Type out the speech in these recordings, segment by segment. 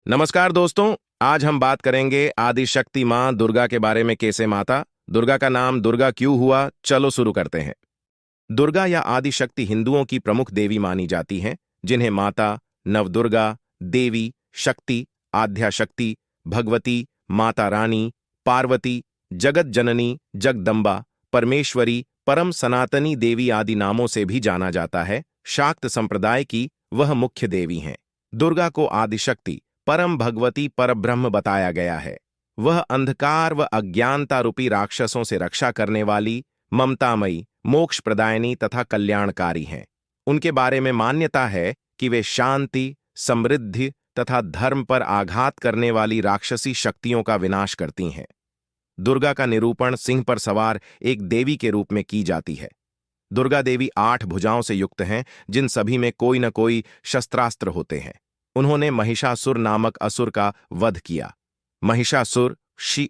नमस्कार दोस्तों। आज हम बात करेंगे आदिशक्ति मां दुर्गा के बारे में। कैसे माता दुर्गा का नाम दुर्गा क्यों हुआ, चलो शुरू करते हैं। दुर्गा या आदिशक्ति हिंदुओं की प्रमुख देवी मानी जाती हैं, जिन्हें माता, नवदुर्गा, देवी, शक्ति, आद्या शक्ति, भगवती, माता रानी, पार्वती, जगत जननी, जगदम्बा, परमेश्वरी, परम सनातनी देवी आदि नामों से भी जाना जाता है। शाक्त संप्रदाय की वह मुख्य देवी हैं। दुर्गा को आदिशक्ति, परम भगवती, परब्रह्म बताया गया है। वह अंधकार व अज्ञानता रूपी राक्षसों से रक्षा करने वाली, ममतामयी, मोक्ष प्रदायिनी तथा कल्याणकारी हैं। उनके बारे में मान्यता है कि वे शांति, समृद्धि तथा धर्म पर आघात करने वाली राक्षसी शक्तियों का विनाश करती हैं। दुर्गा का निरूपण सिंह पर सवार एक देवी के रूप में की जाती है। दुर्गा देवी 8 भुजाओं से युक्त हैं, जिन सभी में कोई न कोई शस्त्रास्त्र होते हैं। उन्होंने महिषासुर नामक असुर का वध किया। महिषासुर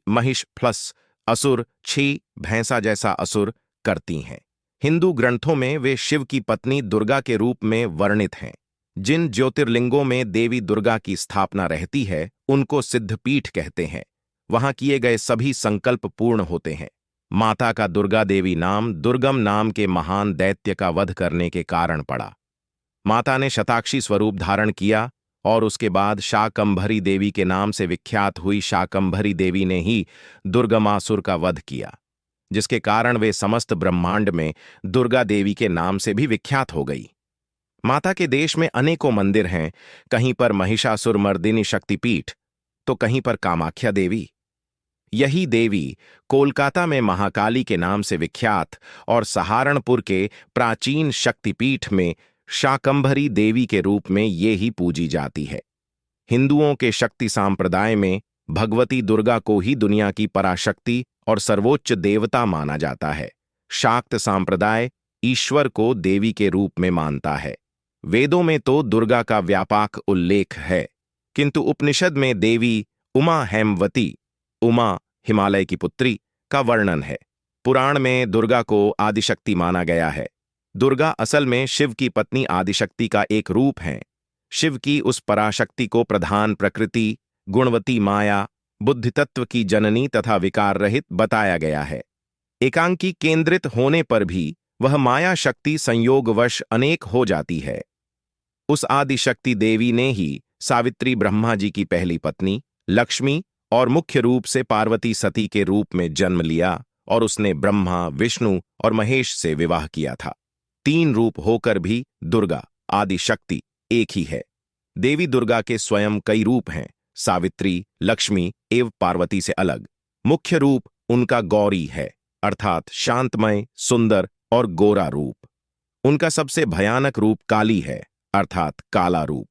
महिष प्लस असुर छी भैंसा जैसा असुर करती हैं। हिंदू ग्रंथों में वे शिव की पत्नी दुर्गा के रूप में वर्णित हैं। जिन ज्योतिर्लिंगों में देवी दुर्गा की स्थापना रहती है, उनको सिद्धपीठ कहते हैं। वहां किए गए सभी संकल्प पूर्ण होते हैं। माता का दुर्गा देवी नाम दुर्गम नाम के महान दैत्य का वध करने के कारण पड़ा। माता ने शताक्षी स्वरूप धारण किया और उसके बाद शाकंभरी देवी के नाम से विख्यात हुई शाकंभरी देवी ने ही दुर्गमासुर का वध किया, जिसके कारण वे समस्त ब्रह्मांड में दुर्गा देवी के नाम से भी विख्यात हो गई। माता के देश में अनेकों मंदिर हैं, कहीं पर महिषासुर मर्दिनी शक्तिपीठ, तो कहीं पर कामाख्या देवी। यही देवी कोलकाता में महाकाली के नाम से विख्यात और सहारनपुर के प्राचीन शक्तिपीठ में शाकंभरी देवी के रूप में ये ही पूजी जाती है। हिंदुओं के शक्ति संप्रदाय में भगवती दुर्गा को ही दुनिया की पराशक्ति और सर्वोच्च देवता माना जाता है। शाक्त संप्रदाय ईश्वर को देवी के रूप में मानता है। वेदों में तो दुर्गा का व्यापक उल्लेख है, किंतु उपनिषद में देवी उमा हेमवती, उमा हिमालय की पुत्री, का वर्णन है। पुराण में दुर्गा को आदिशक्ति माना गया है। दुर्गा असल में शिव की पत्नी आदिशक्ति का एक रूप है। शिव की उस पराशक्ति को प्रधान प्रकृति, गुणवती माया, बुद्धितत्व की जननी तथा विकार रहित बताया गया है। एकांकी केंद्रित होने पर भी वह माया शक्ति संयोगवश अनेक हो जाती है। उस आदिशक्ति देवी ने ही सावित्री ब्रह्मा जी की पहली पत्नी, लक्ष्मी और मुख्य रूप से पार्वती सती के रूप में जन्म लिया और उसने ब्रह्मा, विष्णु और महेश से विवाह किया था। 3 रूप होकर भी दुर्गा आदिशक्ति एक ही है। देवी दुर्गा के स्वयं कई रूप हैं, सावित्री, लक्ष्मी एवं पार्वती से अलग। मुख्य रूप उनका गौरी है, अर्थात शांतमय, सुंदर और गोरा रूप। उनका सबसे भयानक रूप काली है, अर्थात काला रूप।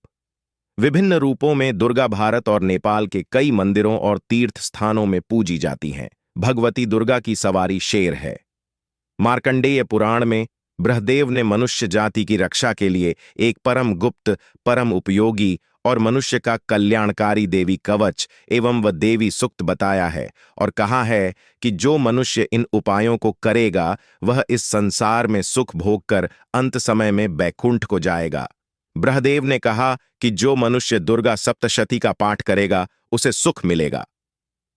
विभिन्न रूपों में दुर्गा भारत और नेपाल के कई मंदिरों और तीर्थ स्थानों में पूजी जाती हैं। भगवती दुर्गा की सवारी शेर है। मार्कंडेय पुराण में बृहदेव ने मनुष्य जाति की रक्षा के लिए एक परम गुप्त, परम उपयोगी और मनुष्य का कल्याणकारी देवी कवच एवं व देवी सुक्त बताया है और कहा है कि जो मनुष्य इन उपायों को करेगा वह इस संसार में सुख भोग कर अंत समय में बैकुंठ को जाएगा। बृहदेव ने कहा कि जो मनुष्य दुर्गा सप्तशती का पाठ करेगा उसे सुख मिलेगा।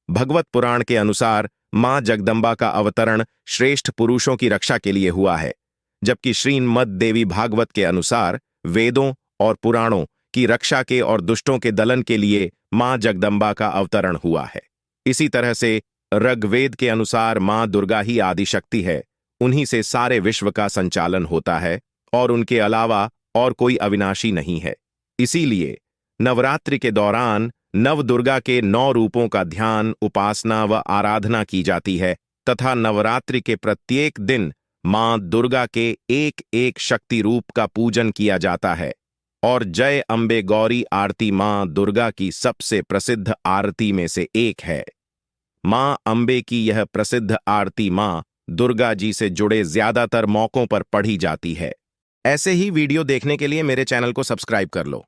भगवत पुराण के अनुसार मां जगदम्बा का अवतरण श्रेष्ठ पुरुषों की रक्षा के लिए हुआ है, जबकि श्रीमद् देवी भागवत के अनुसार वेदों और पुराणों की रक्षा के और दुष्टों के दलन के लिए मां जगदम्बा का अवतरण हुआ है। इसी तरह से ऋग्वेद के अनुसार मां दुर्गा ही आदिशक्ति है। उन्हीं से सारे विश्व का संचालन होता है और उनके अलावा और कोई अविनाशी नहीं है। इसीलिए नवरात्रि के दौरान नव दुर्गा के 9 रूपों का ध्यान, उपासना व आराधना की जाती है तथा नवरात्रि के प्रत्येक दिन मां दुर्गा के एक एक शक्ति रूप का पूजन किया जाता है। और जय अम्बे गौरी आरती मां दुर्गा की सबसे प्रसिद्ध आरती में से एक है। मां अम्बे की यह प्रसिद्ध आरती मां दुर्गा जी से जुड़े ज्यादातर मौकों पर पढ़ी जाती है। ऐसे ही वीडियो देखने के लिए मेरे चैनल को सब्सक्राइब कर लो।